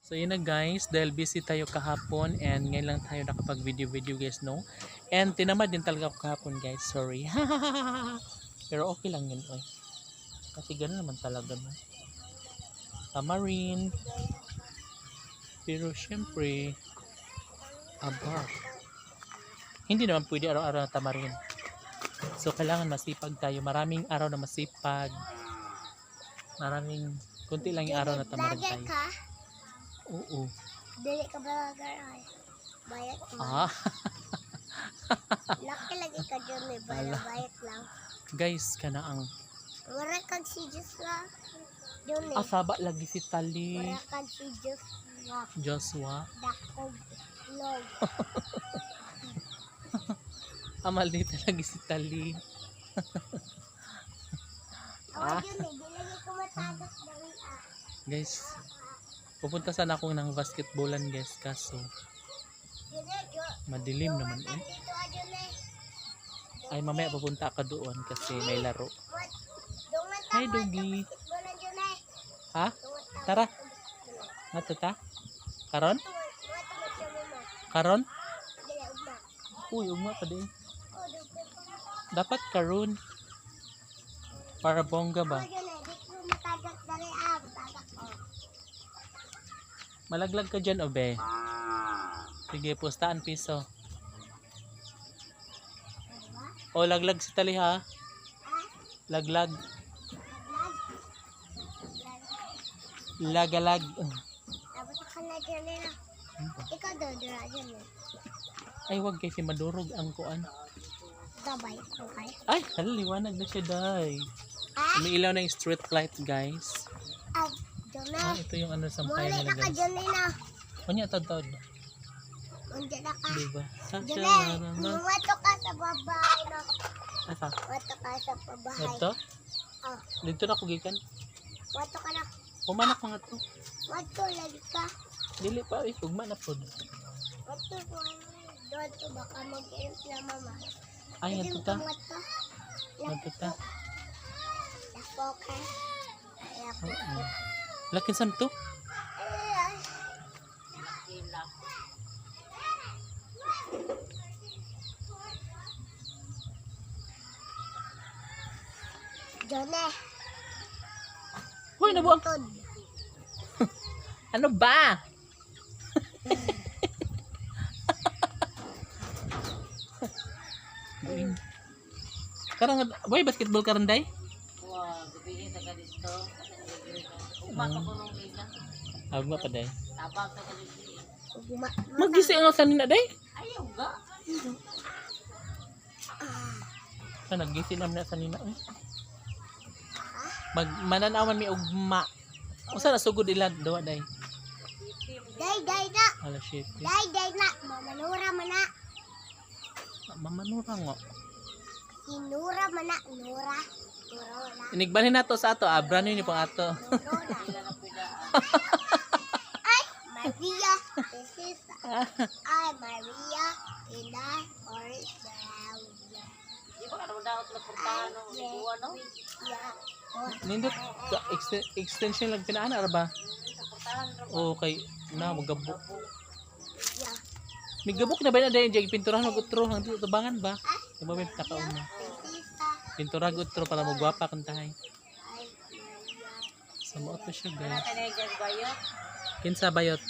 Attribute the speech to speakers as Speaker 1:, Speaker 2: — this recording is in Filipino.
Speaker 1: So yun na guys, dahil busy tayo kahapon and ngayon lang tayo nakapag video guys, no? And tinamad din talaga ako kahapon guys, sorry. Pero okay lang yun, oy. Kasi gano'n naman talaga, no? Tamarin. Pero syempre, aba. Hindi naman pwede araw-araw na tamarin. So kailangan masipag tayo. Maraming araw na masipag. Kunti lang yung araw na tamarin tayo. Oo.
Speaker 2: Dili ka vlogger ay. Bayat mo.
Speaker 1: Ah.
Speaker 2: Laki lagi ka dyan may bayat lang.
Speaker 1: Guys, kana ang
Speaker 2: Wala kang si Diyos lang. Dyan eh.
Speaker 1: asaba lagi si Tali.
Speaker 2: Wala kang si Diyos lang.
Speaker 1: Joshua.
Speaker 2: Dakog. Log.
Speaker 1: Amal dito lagi si Tali.
Speaker 2: Awa dyan eh. Dili ko matagos dari ah.
Speaker 1: Guys, pupunta sana ako ng basketballan guys, kaso madilim naman eh.
Speaker 2: Dito ah dyan eh.
Speaker 1: Ay mamaya pupunta ka doon kasi may laro.
Speaker 2: Dungan
Speaker 1: Hi Doggy.
Speaker 2: basketballan dyan eh.
Speaker 1: Ha? Tara. Nga ta? Karon? Karon?
Speaker 2: Dili ugma.
Speaker 1: Uy, ugma pa din.
Speaker 2: Oh, dugay.
Speaker 1: Dapat karon. Para bongga ba?
Speaker 2: Awa dyan eh. Di ko matagos dari ah. Matagos ko.
Speaker 1: Malaglag ka dyan, obe. Sige, pustaan piso. O, laglag si Tali ha. Laglag. Lagalag.
Speaker 2: Tapos ka na dyan eh. Ikaw daw dira dyan eh.
Speaker 1: Ay, wag kasi madurog ang kuan.
Speaker 2: Dabay ko kay.
Speaker 1: Ay, liwanag na siya, day.
Speaker 2: Ah?
Speaker 1: Umiilaw na yung street light, guys.
Speaker 2: Ah, dyan na.
Speaker 1: Ito yung ano, sampayan
Speaker 2: Muli
Speaker 1: nila,
Speaker 2: na ka
Speaker 1: guys.
Speaker 2: dyan eh na.
Speaker 1: Kanya, tawad.
Speaker 2: Nandiyan na ka.
Speaker 1: Diba?
Speaker 2: Dyan eh. Wato ka sa babae na.
Speaker 1: Asa?
Speaker 2: Wato ka sa babae.
Speaker 1: Ito?
Speaker 2: Oh,
Speaker 1: Dito na ako gikan.
Speaker 2: wato ka na.
Speaker 1: Pumanak mga to.
Speaker 2: Wato lagi ka.
Speaker 1: Dili pa, ugma na po.
Speaker 2: Wato ko. Doon to baka mag-iinit na mama.
Speaker 1: Ay,
Speaker 2: Pwede
Speaker 1: ito
Speaker 2: mo
Speaker 1: ta.
Speaker 2: kang wato.
Speaker 1: Ito ta.
Speaker 2: Lako ka. Lako ka.
Speaker 1: Lakin sam to?
Speaker 2: Ay. Dyan eh.
Speaker 1: Hoy, nabuang.
Speaker 2: Tod.
Speaker 1: Ano ba? Karang boy basketball karanday?
Speaker 3: Wah, gabihin sa ganito. Umak ako nung ina.
Speaker 1: Agma pa day.
Speaker 3: Tabang sa ganito.
Speaker 2: Guma.
Speaker 1: Magising ang sanina day.
Speaker 3: Ayaw ga.
Speaker 1: Sa nagising naman na sanina eh. Mananawan mi ugma. Usa na sugod ilan dawa day.
Speaker 2: Day na.
Speaker 1: Ala shit.
Speaker 2: Day na. Mamanura man na.
Speaker 1: Mamanura nga.
Speaker 2: Sinura man na. Nura. Nura na.
Speaker 1: Inigbalhin nato sa ato, brand new ni pang ato.
Speaker 2: Nura. Ay, Maria. This is I, Maria. In the forest.
Speaker 3: Di ba ka naman dapat nagpuntahan nung liguwa, no?
Speaker 2: Yeah.
Speaker 1: Nindot extension lang pinaana ra ba?
Speaker 3: Nagpuntahan rin.
Speaker 1: Okay, na magabok.
Speaker 2: Yeah.
Speaker 1: Migabok na ba na day jeg pinturahan og utro hang dito tubangan ba? Di ba may takaon na.
Speaker 2: This is
Speaker 1: Pintura og utro para magwapa kan tahay.
Speaker 2: I, Maria.
Speaker 1: Sa mo to siya
Speaker 3: Wala
Speaker 1: guys.
Speaker 3: ka na yung bayot.
Speaker 1: Kinsa bayot?